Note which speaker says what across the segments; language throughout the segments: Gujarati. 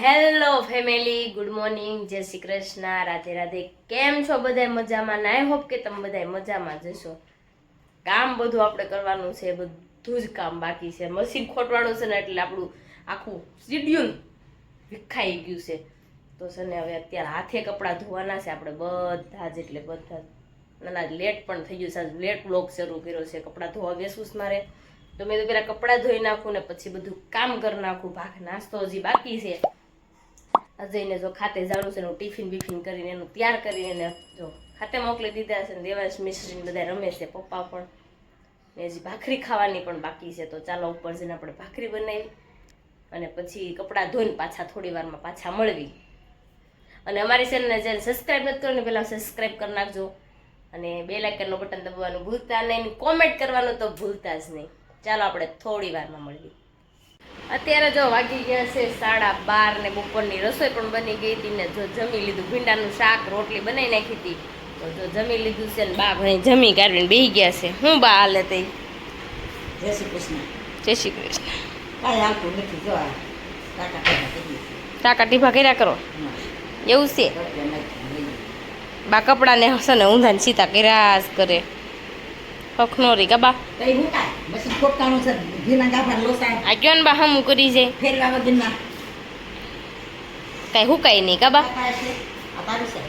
Speaker 1: હેલો ફેમિલી, ગુડ મોર્નિંગ, જય શ્રી કૃષ્ણ, રાધે રાધે. કેમ છો બધા? મજામાં? આઈ હોપ કે તમે બધા મજામાં જશો. કામ બધું આપણે કરવાનું છે, બધું જ કામ બાકી છે. મશીન ખોટવાળું છે ને એટલે આપણું આખું શિડ્યુલ વિખાઈ ગયું છે. તો છે ને હવે અત્યારે હાથે કપડાં ધોવાના છે આપણે બધા જ, એટલે બધા ના લેટ પણ થઈ ગયું છે. લેટ બ્લોગ શરૂ કર્યો છે. કપડાં ધોવા બેસું જ મારે, તો મેં તો પેલા કપડાં ધોઈ નાખું ને પછી બધું કામ કરી નાખું. નાસ્તો હજી બાકી છે. અજયને જો ખાતે જાણું છે, એનું ટિફિન બિફિન કરીને એનું તૈયાર કરીને જો ખાતે મોકલી દીધા છે. દેવાંશ મિશ્રીને બધા રમે છે, પપ્પા પણ. ને હજી ભાખરી ખાવાની પણ બાકી છે. તો ચાલો ઉપર જઈને આપણે ભાખરી બનાવી અને પછી કપડાં ધોઈને પાછા થોડી વારમાં પાછા મળવી. અને અમારી ચેનલને જેને સબસ્ક્રાઈબ નથી કર્યું ને પહેલાં સબસ્ક્રાઈબ કરી નાખજો અને બેલ આઇકનનું બટન દબાવવાનું ભૂલતા નહીં, કોમેન્ટ કરવાનું તો ભૂલતા જ નહીં. ચાલો આપણે થોડી વારમાં મળવી. અત્યારે જો વાગી ગયા છે 12:30 ને બપોરની રસોઈ પણ બની ગઈ હતી ને જો જમી લીધું. ભીંડાનું શાક રોટલી બનાવી નાખી હતી તો જો જમી લીધું છે ને બા ભાઈ જમી કાઢીને બેસી ગયા છે. હું બા હાલે તે?
Speaker 2: જય શ્રી કૃષ્ણ.
Speaker 1: જય શ્રી કૃષ્ણ.
Speaker 2: કાંઈ હાલતું નથી. જો આ
Speaker 1: ટાકા ટીભા કર્યા કરો એવું છે. બા કપડાને હશે ને ઊંધા ને સીતા કર્યા જ કરે. હખનોરી કા બા
Speaker 2: કઈ હું કાંઈ મશીન ખોટકાણું છે. ઘીના ગાભા લોસા
Speaker 1: આ કયો ને બા હમું કરી જાય
Speaker 2: ફેરવા વગરના
Speaker 1: કાંઈ હુકાય નહીં કા બા.
Speaker 2: આ તારું છે.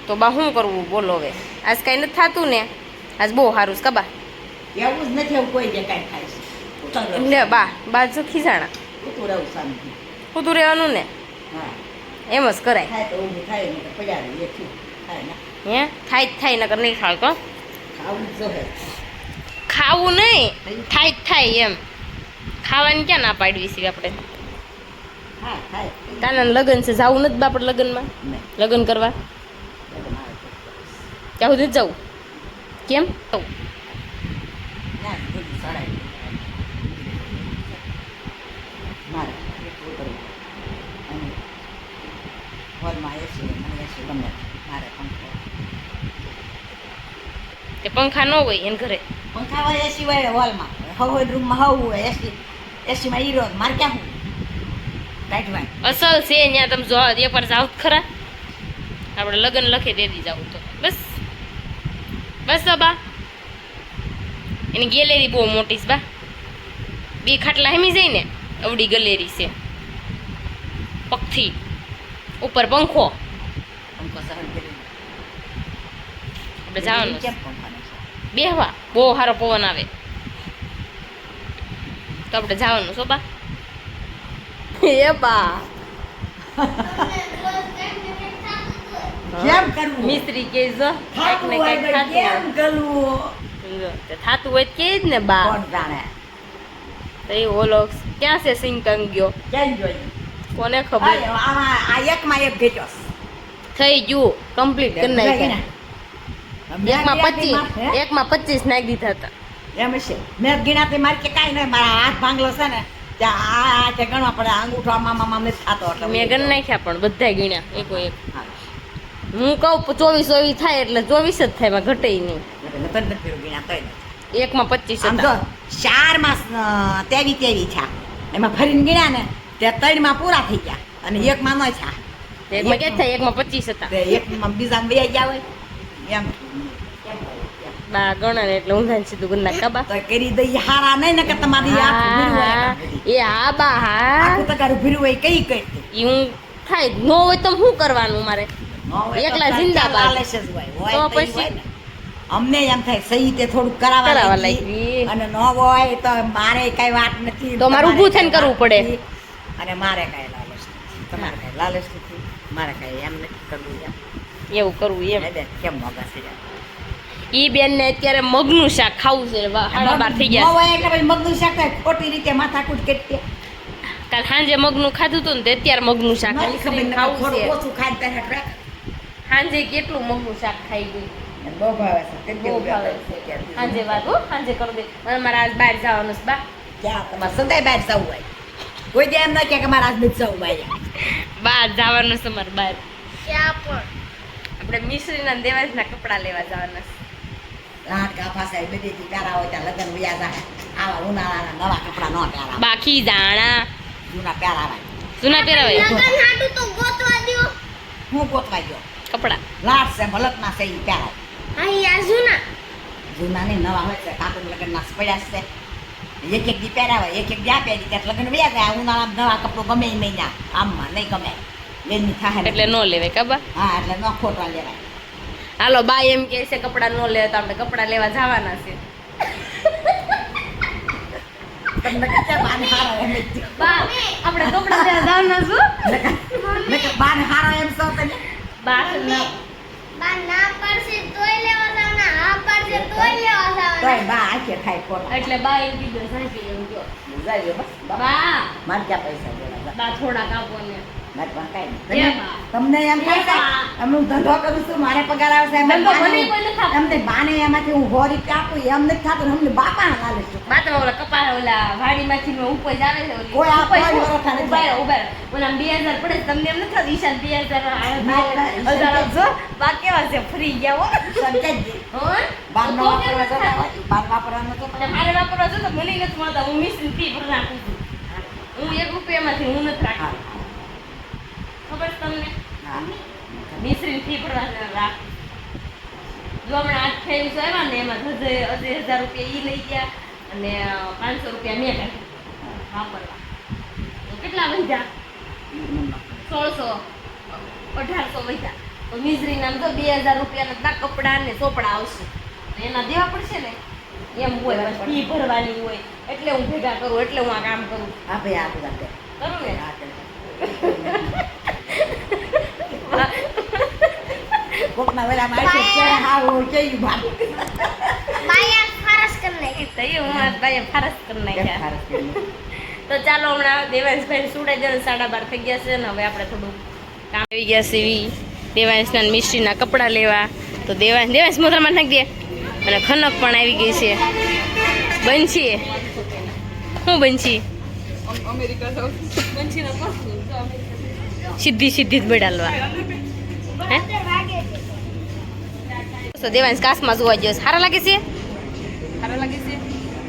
Speaker 1: તો બા શું કરવું બોલો હવે? આજ કાંઈ નથી થતું ને? આજ બહુ સારું છે કા બા.
Speaker 2: એવું જ નથી. એવું કોઈ જે કાંઈ થાય છે.
Speaker 1: એટલે બા જો ખીજાણા
Speaker 2: ઉતું રહું શાંતિ.
Speaker 1: ઉતું રહેવાનું ને
Speaker 2: હા,
Speaker 1: એમ જ કરાય.
Speaker 2: થાય તો ઊભું થાય ને તો પડ્યા રહે. એ થયું થાય ને
Speaker 1: હે થાય જ થાય નકર નહીં થાય. કો
Speaker 2: ખાવું જ જોહે.
Speaker 1: ખાવું નહીં, થાય જ થાય એમ. ખાવાની ક્યાં ના પાડવી છે આપણે?
Speaker 2: હા થાય.
Speaker 1: કાના લગ્ન છે, જવું નથી બાપડ લગ્નમાં?
Speaker 2: નહીં
Speaker 1: લગ્ન કરવા ત્યાં સુધી જવું કેમ?
Speaker 2: ના બધું સડાય મારે એટલું કરવું. અને હોલમાં એસી મને એસી ગમે. મારે પંખો
Speaker 1: તે પંખા ન હોય એને ઘરે?
Speaker 2: પંખા હોય એસી હોય હોલમાં. હવે રૂમમાં હવું હોય એસી. એસીમાં હીરો મારે ક્યાં હું કાઢવાય.
Speaker 1: અસલ છે ત્યાં તમે જો એક વાર જાવ ખરા. આપણે લગ્ન લખે દેદી જાવ તો બસ બસ બા. એની ગેલેરી બહુ મોટી છે બા. 2 ખાટલા હેમી જાય ને અવડી ગેલેરી છે. પગથી ઉપર પંખો.
Speaker 2: પંખો સહન કરી
Speaker 1: આપણે જવાનું
Speaker 2: કેમ પંખાનો છે?
Speaker 1: બેહવા બહુ સારો પવન આવે તો આપણે જવાનું છો બા. એ બા
Speaker 2: કેમ કરવું?
Speaker 1: મિસ્ત્રી કે જો કંઈક ને કંઈક
Speaker 2: કેમ કરવું?
Speaker 1: થતું હોય કે જ ને બા.
Speaker 2: કોણ જાણે?
Speaker 1: તો એ ઓલો ક્યાં છે સિંકંગ ગયો
Speaker 2: કેમ જોઈએ?
Speaker 1: કોને ખબર.
Speaker 2: આમાં આ એકમાં એક ભેટો
Speaker 1: થઈ ગયું કમ્પ્લીટ કરી નાખ્યા. એકમાં 25 નાખી દીધા હતા.
Speaker 2: એમ છે. મેં ગીણાથી મારી કે કાંઈ નહીં. મારા હાથ ભાંગલો છે ને ત્યાં આ તે ગણવા પડે. અંગૂઠો આમાં નથી થતો એટલે
Speaker 1: મેં ગણ નાખ્યા પણ બધા ગીણ્યા એકો એક.
Speaker 2: હા.
Speaker 1: હું કહું 24 થાય એટલે 24 જ થાય, એમાં ઘટે નહીં.
Speaker 2: એટલે નથી ગીણા તોય નથી.
Speaker 1: એકમાં 25
Speaker 2: આમ તો
Speaker 1: હતા.
Speaker 2: 4 માં તેવી છે. એમાં ફરીને ગીણ્યા ને તે 3 માં પૂરા થઈ ગયા અને એકમાં ન છે.
Speaker 1: એકમાં કે થાય એકમાં 25 હતા.
Speaker 2: તે એકમાં બીજામાં બે ગયા હોય એમ.
Speaker 1: બા ગણે ને એટલે ઊંધા સીધું કરી નાખ બા.
Speaker 2: તો કરી દઈ હારા નહીં ને કે તમારી આખું ભીરું હોય.
Speaker 1: એ હા બા હા
Speaker 2: આખું તગારું ભીરું હોય કઈ કરતી.
Speaker 1: ઈ હું થાય ન હોય તો શું કરવાનું મારે? એકલા જિંદાબાદ.
Speaker 2: લાલચ જ હોય. હોય
Speaker 1: તો
Speaker 2: તો ઈ
Speaker 1: પછી?
Speaker 2: હોય ને. અમને એમ થાય સહી તે થોડુંક કરાવવા
Speaker 1: કરાવવા
Speaker 2: લાગી.
Speaker 1: લાગી.
Speaker 2: અને ન હોય તો મારે કઈ વાત નથી.
Speaker 1: તો મારે ઊભું થઈને કરવું પડે.
Speaker 2: અને મારે કઈ લાલચ નથી. તમારે કઈ લાલચ નથી. મારે કઈ એમ નથી કરવું એમ.
Speaker 1: એવું કરવું એમ.
Speaker 2: બેન કેમ મોગા છે યાર?
Speaker 1: ઈ બેન ને અત્યારે મગનું શાક ખાવું છે. 12:30 થઈ
Speaker 2: ન
Speaker 1: ગયા.
Speaker 2: હોય એટલે પછી મગનું શાક થાય. ખોટી રીતે માથાકૂટ કેટલી
Speaker 1: કાલ સાંજે મગનું ખાધું હતું ને તે અત્યારે મગનું શાક
Speaker 2: નથી ખબર.
Speaker 1: ખાવું
Speaker 2: થોડું
Speaker 1: છે.
Speaker 2: ઓછું ખાઈ ત્યારે ટ્રેક
Speaker 1: સાંજે કેટલું મગનું શાક ખાઈ ગયું.
Speaker 2: બહુ ભાવે છે.
Speaker 1: બહુ ભાવે છે. સાંજે વાત હો સાંજે કરી દે. અને મારે આજ બહાર જવાનું છે બા.
Speaker 2: ક્યાં તમારે સંદાય બહાર જવું હોય? કોઈ દે એમ ન કે મારે આજ નથી જવું બહાર.
Speaker 1: બહાર જવાનું છે મારે બહાર. ક્યાં પણ? આપણે મિશ્રીના ને દેવાજના કપડાં લેવા જવાના છે.
Speaker 2: રાત ગાફા સાહેબ બધી પ્યારા હોય ત્યાં લગ્ન વ્યા જાય. આવા ઉનાળાના નવા કપડા ન પહેરા.
Speaker 1: બાકી જાણા
Speaker 2: જૂના પહેરાવાય
Speaker 1: જૂના પહેરાવાય
Speaker 2: હું ગોતવા ગયો
Speaker 1: કપડા
Speaker 2: લાટ છે મલકના છે ઈ પહેરાય જૂના ને નવા હોય છે કાકુ લગ્નના પડ્યા છે એક એક દી પહેરાવાય એક એક જ્યાં પહેરી ત્યાં લગ્ન વ્યા જાય ઉનાળામાં નવા કપડું ગમે ઈ નહીં ના આમમાં નહીં ગમે લેની થાય
Speaker 1: એટલે નો લેવાય કાબા
Speaker 2: હા એટલે ન ખોટવા લેવાય
Speaker 1: હાલો બા એમ કે છે કપડા નો લે તો આપણે કપડા લેવા જવાના છે
Speaker 2: તમને કચ્ચા બાને હારો એમ જ
Speaker 1: બા આપણે કપડા લેવા જવાના છું
Speaker 2: નકર બાને હારો એમ સો તને
Speaker 1: બા ના
Speaker 2: તોય બા આખે ખાય ખોટા
Speaker 1: એટલે બા એમ કીધું સાચી એમ કહો
Speaker 2: જાય બસ
Speaker 1: બા
Speaker 2: મારે ક્યાં પૈસા દેવા
Speaker 1: બા થોડા કાપો ને
Speaker 2: મારે પણ કાંઈ
Speaker 1: એ
Speaker 2: નહીં.
Speaker 1: બા.
Speaker 2: તમને એમ થાય છે
Speaker 1: બા.
Speaker 2: અમે હું ધંધો કરું છું મારે પગાર આવશે એમ
Speaker 1: ધંધો
Speaker 2: બાને-
Speaker 1: મને કોઈ નથી આપતું.
Speaker 2: એમને બાને એમાંથી હું 100 રૂપિયા આપું એમ નથી થતું ને અમને બાપા હાલે છે
Speaker 1: બા તમે ઓલા કપા ઓલા વાડીમાંથી નો ઉપજ આવે છે ઓલી
Speaker 2: કોઈ આ
Speaker 1: ઉપજ
Speaker 2: કોઈ વરસા નથી.
Speaker 1: ઉભા રહો, ઉભા રહો. ઓલા 2000 પડે છે, તમને એમ નથી થતું ઈશાન 2000
Speaker 2: ના, ના,
Speaker 1: હજાર આપજો બા કેવા છે ફ્રી ગયા હો
Speaker 2: સમજાય
Speaker 1: હો
Speaker 2: બારનો
Speaker 1: તો કેમ
Speaker 2: વાપરવા
Speaker 1: નથી
Speaker 2: જતા
Speaker 1: થતું?
Speaker 2: હોય બાર વાપરવાનો તો
Speaker 1: અને મારે વાપરવા જો તો મને નથી મળતા હું મિશ્રી ફી ભરી નાખું છું હું 1 રૂપિયામાંથી હું નથી
Speaker 2: હા
Speaker 1: રાખતી ખબર છે તમને
Speaker 2: હા
Speaker 1: મિશ્રી ફી ભરવા રાખું જો હમણાં 8 ફેરીસ આવ્યા ને એમાં 1000 રૂપિયા ઈ લઈ ગયા અને 500 રૂપિયા મેં કાઢ્યા વાપરવા તો કેટલા વધ્યા 1600 1800 વધ્યા તો મિશ્રી નામ તો 2000 રૂપિયાના ના કપડા ને ચોપડા આવશે તો એના દેવા પડશે ને એમ હોય ફી ભરવાની હોય એટલે હું ભેગા કરું એટલે હું આ કામ કરું
Speaker 2: હા ભાઈ આ બધા તે.
Speaker 1: કરું ને
Speaker 2: હા તે. કોકના વેલામાં આવશે ત્યારે હાવ કેવી વાત
Speaker 1: તો એ હું મારા ભાઈએ ફારસ કરી નાખ્યા
Speaker 2: ખારસ કરી.
Speaker 1: તો ચાલો હમણાં દેવાંશભાઈ સુડાઈ જવાનું 12:30 થઈ ગયા છે ને હવે આપણે થોડું કામ આવી ગયા છે એવી દેવાંશના ને મિસ્ત્રીના કપડાં લેવા તો દેવાંશ મોઢામાં નાખી દે અને ખનક પણ આવી ગઈ છે બંછી શું બંછી સીધી જ બેડાલવા હે તો દેવાંશ કાસમાં જોવા ગયો છે. સારા લાગે છે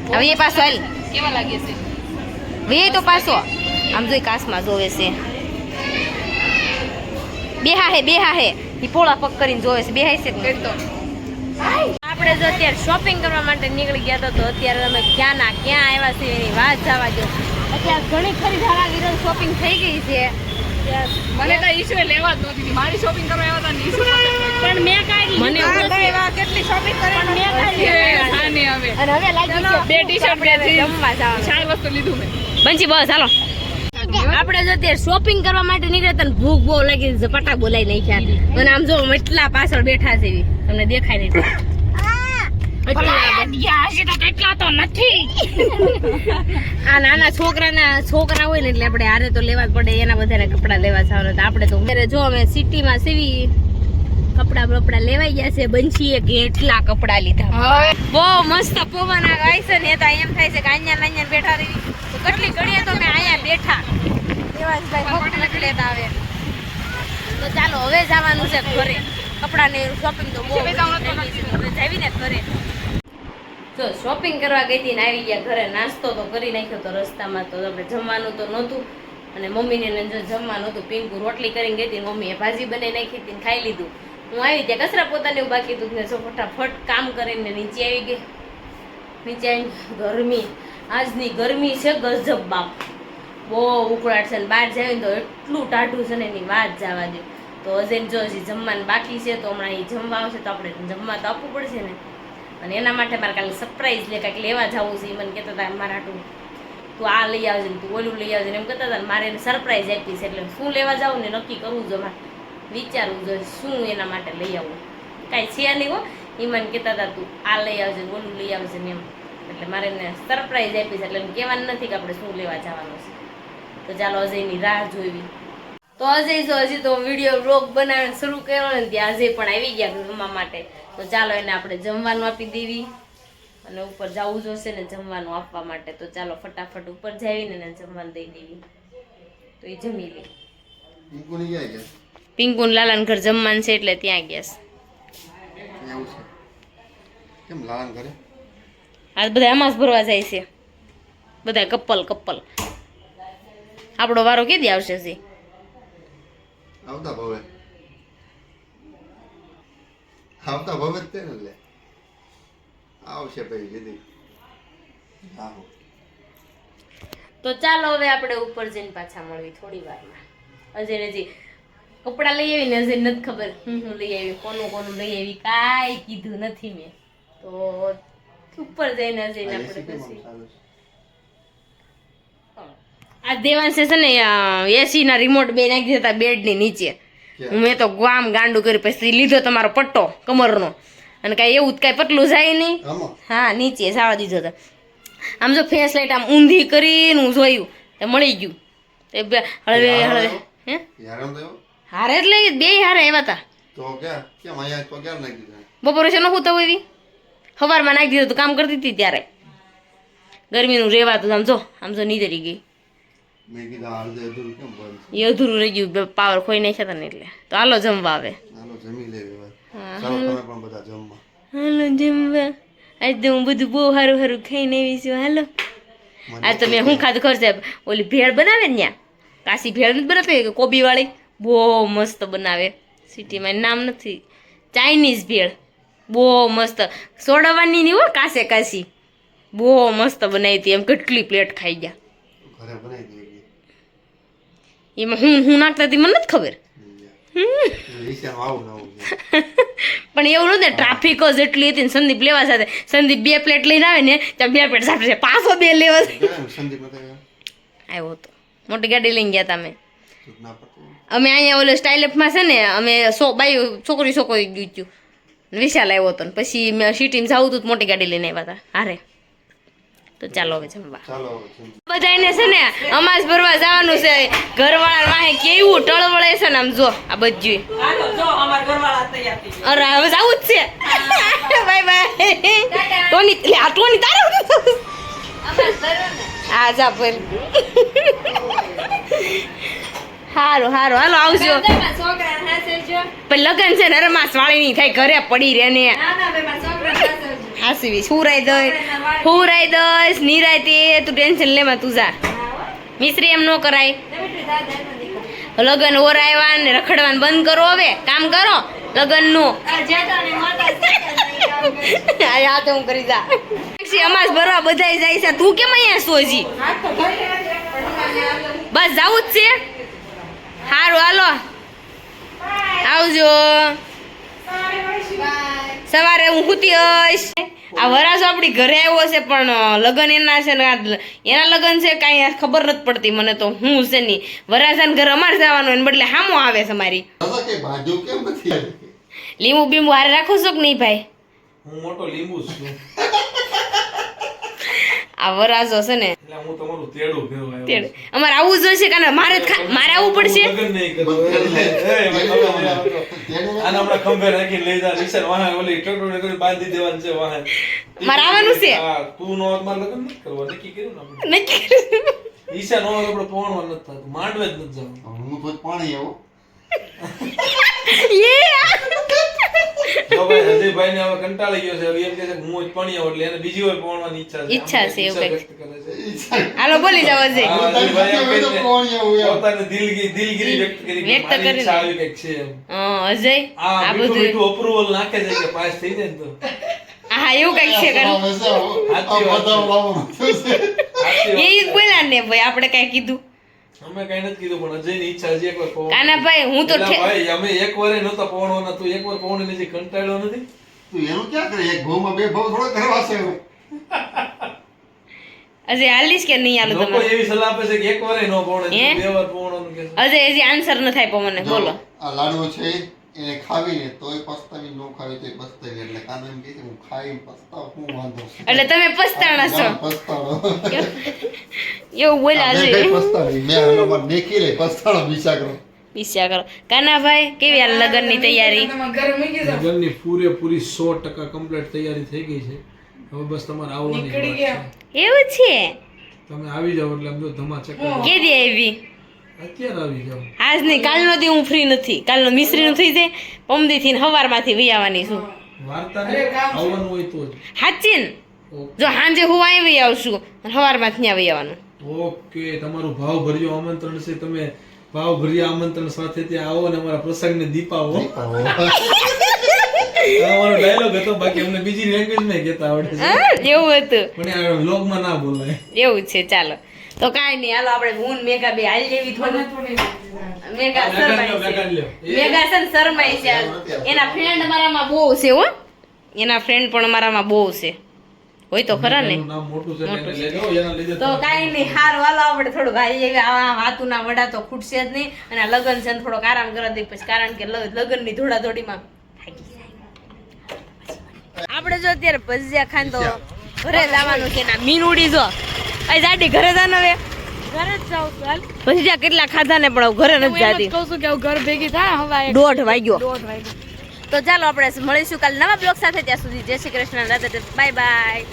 Speaker 1: હવે એ પાછો હાલ
Speaker 3: કેવા લાગે છે
Speaker 1: વે તો પાછો આમ જોઈ કાસમાં જોવે છે બેહા હે ઈ પોળા પગ કરીને જોવે છે બેહાય છે કે તો આપણે જો અત્યારે શોપિંગ કરવા માટે નીકળી ગયા તો અત્યારે અમે ક્યાં આવ્યા છે એની વાત જવા દો અત્યારે ઘણી ખરીદારી વિરુદ્ધ શોપિંગ થઈ ગઈ છે
Speaker 3: મને તો ઈશ્વર લેવા જ નહોતી મારી શોપિંગ કરવા આવ્યા હતા ને ઈશ્વર
Speaker 1: પણ મેં કાઢી
Speaker 3: મને
Speaker 2: કેટલી શોપિંગ કરે
Speaker 1: પણ મેં કાઢી
Speaker 3: અને હવે
Speaker 1: અને હવે લાગી છે
Speaker 3: બે ટી-શર્ટ, બે જીન્સ.
Speaker 1: જમવા જવાનું
Speaker 3: 4 વસ્તુ લીધું મેં
Speaker 1: બંચી બસ હાલો આપણે જો અત્યારે શોપિંગ કરવા માટે નીકળ્યા હતા ને ભૂખ બહુ લાગી ઝપાટા બોલાઈ નાખ્યા અને આમ જો એટલા પાછળ બેઠા છે એવી તમને દેખાય નહીં એટલા તો નથી આ નાના છોકરા હોય ને એટલે આપણે હારે તો લેવા જ પડે એના બધાને કપડા લેવા જવાના તો આપણે તો અત્યારે જો અમે સિટીમાં સેવી કપડા લેવાઈ ગયા છે બંશીએ કેટલા કપડા લીધા બહુ મસ્ત પવન આવે છે ને તો એમ થાય છે કે અહીંયા બેઠા રહી તો કેટલી ઘડીએ તો મેં અહીંયા બેઠા દેવાંશભાઈ ખોટ નથી લેતા આવે તો ચાલો હવે જવાનું છે ઘરે કપડાની શોપિંગ તો બહુ હવે જાવીને ઘરે જો શોપિંગ કરવા ગઈ હતી ને આવી ગયા ઘરે નાસ્તો તો કરી નાખ્યો તો રસ્તામાં તો આપણે જમવાનું તો નહોતું અને મમ્મીને જો જમવાનું હતું પિંકુ રોટલી કરીને ગઈ હતી મમ્મીએ ભાજી બનાવી નાખી હતી ને ખાઈ લીધું હું આવી ત્યાં કચરા પોતાને એવું બાકી હતું ને જો ફટાફટ કામ કરીને નીચે આવી ગઈ નીચે આવીને ગરમી આજની ગરમી છે ગજબ બાપ બહુ ઉકળાટ છે ને બહાર જાય ને તો એટલું ટાઢું છે ને એની વાત જવા દે તો અજયને જો હજી જમવાનું બાકી છે તો હમણાં એ જમવા આવશે તો આપણે જમવા તો આપવું પડશે ને અને એના માટે મારે કાલે સરપ્રાઈઝ લે કાંઈક લેવા જવું છે એ મને કહેતા હતા મારા હાટું તું આ લઈ આવજે ને તું ઓલું લઈ આવજે ને એમ કહેતા હતા ને મારે એને સરપ્રાઈઝ આપી છે એટલે શું લેવા જાઉં ને નક્કી કરવું જો મારે વિચારવું જોઈએ શું એના માટે લઈ આવું કાંઈ છે નહીં હો એ મને કહેતા હતા તું આ લઈ આવજે ને ઓલું લઈ આવજે ને એમ એટલે મારે એને સરપ્રાઈઝ આપી છે એટલે એને કહેવાનું નથી કે આપણે શું લેવા જવાનું છે તો ચાલો અજયની રાહ જોઈવી તો અજય જો હજી તો વિડીયો વ્લોગ બનાવવાનું શરૂ કર્યો ને ત્યાં અજય પણ આવી ગયા જમવા માટે તો ચાલો એને આપણે જમવાનું આપી દેવી અને ઉપર જવું જોશે ને જમવાનું આપવા માટે તો ચાલો ફટાફટ ઉપર જાવીને એને જમવાનું દઈ દેવી તો એ જમી લે પિંકુ ને લાલાન ઘર જમવાનું છે એટલે ત્યાં ગયા આ બધા આમાં જ ભરવા જાય છે બધા કપલ આપણો વારો કેદી આવશે જી?
Speaker 4: આવતા ભવે આવતા ભવે જ તે ને લે આવશે ભાઈ દીદી આવો
Speaker 1: તો ચાલો હવે આપણે ઉપર જઈને પાછા મળવી થોડી વારમાં. અજયને જી કપડાં લઈ આવી ને અજય નથી ખબર હું લઈ આવી, કોનું લઈ આવી, કાંઈ કીધું નથી મેં. તો ઉપર જઈને અજયને આપણે પછી આ દેવાંશે છે ને એસી ના રિમોટ બે નાખી દીધા બેડ ની નીચે. મેં તો ગામ ગાંડું કરી પછી લીધો તમારો પટ્ટો કમરનો અને કાંઈ એવું કાંઈ પતલું જાય નહીં. હા નીચે સાવા દીધો હતો. આમ જો ફેસ લાઈટ આમ ઊંધી કરીને હું જોયું એ મળી ગયું. એ હળવે હે હારે એટલે બે હારે આવ્યા હતા.
Speaker 4: તો ક્યાં કેમ અહીંયા તો ક્યાં નાખી દીધા?
Speaker 1: બપોરે છે નહોતું તો એવી સવારમાં નાખી દીધું કામ કરતી હતી ત્યારે ગરમીનું રેવાતું. આમ જો નીતરી ગઈ.
Speaker 4: મેં કીધું અડધે અધૂરું કેમ બંધ?
Speaker 1: એ અધૂરું રહી ગયું પાવર ખોઈ નાખ્યા હતા ને એટલે. તો હાલો જમવા આવે.
Speaker 4: હાલો જમી લેવી હવે. ચાલો તમે પણ બધા જમવા.
Speaker 1: હાલો જમવા. આજ તો હું બધું બહુ સારું સારું ખાઈને આવી છું. હાલો આજ તો મેં શું ખાધું ખબર છે? ઓલી ભેળ બનાવે ને ત્યાં કાશી ભેળ નથી બનાવે કે કોબી વાળી બહુ મસ્ત બનાવે. સિટીમાં નામ નથી. ચાઇનીઝ ભેળ બહુ મસ્ત સોડાવાની નહીં હો કાશે કાશી બહુ મસ્ત બનાવી હતી. એમ કેટલી પ્લેટ ખાઈ ગયા.
Speaker 4: ઘરે બનાવી દીધી
Speaker 1: એમાં હું નાખતા હતી મને નથી ખબર.
Speaker 4: વિચાર આવું નવું
Speaker 1: પણ એવું નતું ટ્રાફિક જ એટલી હતી ને સંદીપ લેવા સાથે સંદીપ 2 પ્લેટ લઈને આવે ને ત્યાં 2 પ્લેટ સાથે પાછો 2 લેવા
Speaker 4: સંદીપ નતા
Speaker 1: આવ્યો હતો. મોટી ગાડી લઈને ગયા હતા
Speaker 4: ના પડતું
Speaker 1: અમે અહીંયા ઓલે સ્ટાઇલઅપમાં છે ને અમે છોકરી ગયું હતું વિશાલ આવ્યો હતો ને પછી મેં સિટીમાં જવું હતું મોટી ગાડી લઈને આવ્યા હતા હારે. તો ચાલો હવે જમવા.
Speaker 4: ચાલો
Speaker 1: બધાને છે ને અમાસ ભરવા જવાનું છે. ઘરવાળા વાહે કેવું ટળવળે છે ને આમ જો આ બધું. અરે હવે જવું જ છે. બાય બાય ટોની લે આ ટોની તારે હા જા પર હારું હાલો આવજો. પણ લગન છે ને રમાસ વાળી નહીં થાય ઘરે પડી રહે ને હાસવી હુરાઈ દઈશ નિરાય તું ટેન્શન લેમાં તું જા. મિશ્રી એમ ન કરાય. લગન ઓરાયવા ને રખડવાનું બંધ કરો હવે કામ કરો લગનનું. આ તો હું કરી જા. અમાસ ભરવા બધાય જાય છે તું કેમ અહીંયા સોજી? બસ જાવું જ છે. સારું હાલો આવજો. સવારે હું સૂતી હઈશ. આ વરાસો આપણી ઘરે આવ્યો છે પણ લગન એના છે ને એના લગન છે કાંઈ ખબર નથી પડતી મને તો હું છે નહીં. વરાસાને ઘર અમારે જવાનું એને બદલે હામો આવે છે મારી.
Speaker 4: કે ભાજુ કેમ નથી આવી?
Speaker 1: લીંબુ બીંબુ હારે રાખો છો કે નહીં ભાઈ?
Speaker 5: હું મોટો લીંબુ છું
Speaker 1: આ વરાસો છે ને
Speaker 5: એટલે હું તમારું તેડું ફેરવા આવ્યો
Speaker 1: તેડ અમારે આવવું જોઈશે કે મારે મારે આવવું પડશે.
Speaker 5: લગન નહીં કરવું. આને હમણાં ખંભે રાખીને લઈ જા નિશાન વાહે ઓલી ટોટોને કરી બાંધી દેવાનું છે વાહે.
Speaker 1: મારે આવવાનું છે.
Speaker 5: હા તું નો માર લગન નથી કરવા નક્કી કર્યું ને આપણે.
Speaker 1: નક્કી
Speaker 5: ઈશા નો આપણે પહોંચવા નથી થતું માંડવે જ નથી જવું.
Speaker 4: હું તો પાણી આવું
Speaker 5: જો ભાઈ અજયભાઈ ને હવે કંટાળી ગયો છે હવે એમ કહે છે કે હું જ પાણી આવું એટલે એને બીજી વાર પહોંચવાની ઈચ્છા છે
Speaker 1: એવું કંઈક.
Speaker 5: વ્યક્ત કરે છે.
Speaker 1: હાલો બોલી જાવ અજય.
Speaker 5: હા, અજયભાઈ એમ કહે છે,
Speaker 4: પાણી આવું એમ.
Speaker 5: પોતાની દિલગીરી વ્યક્ત કરી કે
Speaker 1: વ્યક્ત
Speaker 5: મારી
Speaker 1: કરીને.
Speaker 5: ઈચ્છા આવી કંઈક છે એમ.
Speaker 1: અજય
Speaker 5: આ
Speaker 1: આ
Speaker 5: મીઠું
Speaker 1: બધું
Speaker 5: મીઠું અપ્રુવલ નાખે છે કે પાસ થઈ જાય ને તો
Speaker 1: હા એવું કઈક છે કરું.
Speaker 4: આ બધા લાવવાનું છે.
Speaker 1: એ જ બોલ્યા ને ભાઈ આપણે કઈ કીધું.
Speaker 5: અમે કઈ નથી કીધું પણ અજયની ઈચ્છા છે એકવાર પહોંચવાની.
Speaker 1: કાનાભાઈ હું તો
Speaker 5: એલા ભાઈ અમે એક વાર નહોતા પહોંચવાના તું એકવાર પહોંચીને જે કંટાળ્યો નથી
Speaker 4: તું એનું ક્યાં કરે? એક ભાવમાં બે ભાવ થોડો કરવા છે હવે.
Speaker 1: અજય હાલીશ કે નહીં હાલું
Speaker 5: લોકો
Speaker 1: તમારે?
Speaker 5: એવી સલાહ આપે છે કે એક વાર ન પહોંચે
Speaker 1: હે?
Speaker 5: બે વાર પહોંચવાનું કે છે.
Speaker 1: અજય હજી આન્સર ન થાય પણ મને
Speaker 4: જો,
Speaker 1: બોલો.
Speaker 4: આ લાડવો છે એને ખાવીને તોય પસ્તાવી ન ખાવી તોય પસ્તાવી એટલે કાનો એમ કહે છે હું ખાઈને પસ્તાવ હું વાંધો છે.
Speaker 1: એટલે તમે પસ્તાણા છો
Speaker 4: પસ્તાળો
Speaker 1: એવું બોલ્યા
Speaker 4: મેં
Speaker 1: છે.
Speaker 4: કઈ પસ્તાવી મેં એનો માં દેખી લે પસ્તાળો વિચાર કરો.
Speaker 1: ઈચ્છા કરો. કાનાભાઈ કેવી આ લગ્નની તૈયારી?
Speaker 5: લગ્નની પૂરેપૂરી 100% કમ્પ્લીટ તૈયારી થઈ ગઈ છે હવે બસ તમારે આવવાની જ વાત છે.
Speaker 1: એવું છે?
Speaker 5: તમે આવી જાવ એટલે આમ જો ધમાચક
Speaker 1: કેદી આવી?
Speaker 5: અત્યારે આવી જાવ.
Speaker 1: આજ નહીં કાલનો દી હું ફ્રી નથી. કાલનો મિસ્ત્રીનું થઈ જાય પમદી થી સવારમાંથી વહી આવવાની છું.
Speaker 5: વાર્તા ને આવવાનું હોય તો જ
Speaker 1: હાચીન
Speaker 5: ઓકે.
Speaker 1: જો સાંજે હું આવી આવશું સવારમાં ત્યાં વહી આવવાનું.
Speaker 5: ઓકે, તમારું ભાવભર્યું આમંત્રણ છે. તમે ભાવભર્યા આમંત્રણ સાથે ત્યાં આવો અને અમારા પ્રસંગને દીપાવો. આ અમારો ડાયલોગ હતો, બાકી અમને બીજી લેંગ્વેજમાં કહેતા આવડે છે,
Speaker 1: એવું હતું,
Speaker 5: પણ આ વ્લોગમાં ના બોલાય.
Speaker 1: એવું છે. ચાલો તો કાંઈ નહીં, હાલો આપણે હું ને મેઘા બે હાલ લેવી થોડું. મેઘા શરમાય છે, મેઘા છે ને શરમાય છે. એના ફ્રેન્ડ અમારામાં બહુ છે હો, એના ફ્રેન્ડ પણ અમારામાં બહુ છે, હોય તો ખરા ને.
Speaker 5: એનું નામ મોટું છે ને એને લઈ જાઓ, એના લીધે
Speaker 1: તો કાંઈ નહીં, હાર વાલો આપણે થોડું ભાઈ એવી આવા વાતુના વડા તો ખૂટશે જ નહીં. અને આ લગ્ન છે ને થોડોક આરામ કરવા દઈએ પછી, કારણ કે લગ્નની ધોડાધોડીમાં થાકી જાય. આપણે જો અત્યારે ભજીયા ખાઈને તો ઘરે જવાનું છે ને મીનુડી જો આ જાડી ઘરે જાનો હવે
Speaker 3: ઘરે જ જાઉં છું હાલ.
Speaker 1: ભજીયા કેટલા ખાધા ને પણ ઘરે નથી
Speaker 3: હું એમ જ
Speaker 1: જાતી.
Speaker 3: કહું છું કે હું ઘર ભેગી થાય હવે
Speaker 1: 1:30 વાગ્યો.
Speaker 3: 1:30 વાગ્યો.
Speaker 1: તો ચાલો આપણે મળીશું કાલે નવા બ્લોગ સાથે. ત્યાં સુધી જય શ્રી કૃષ્ણ, રાધે રાધે, બાય બાય.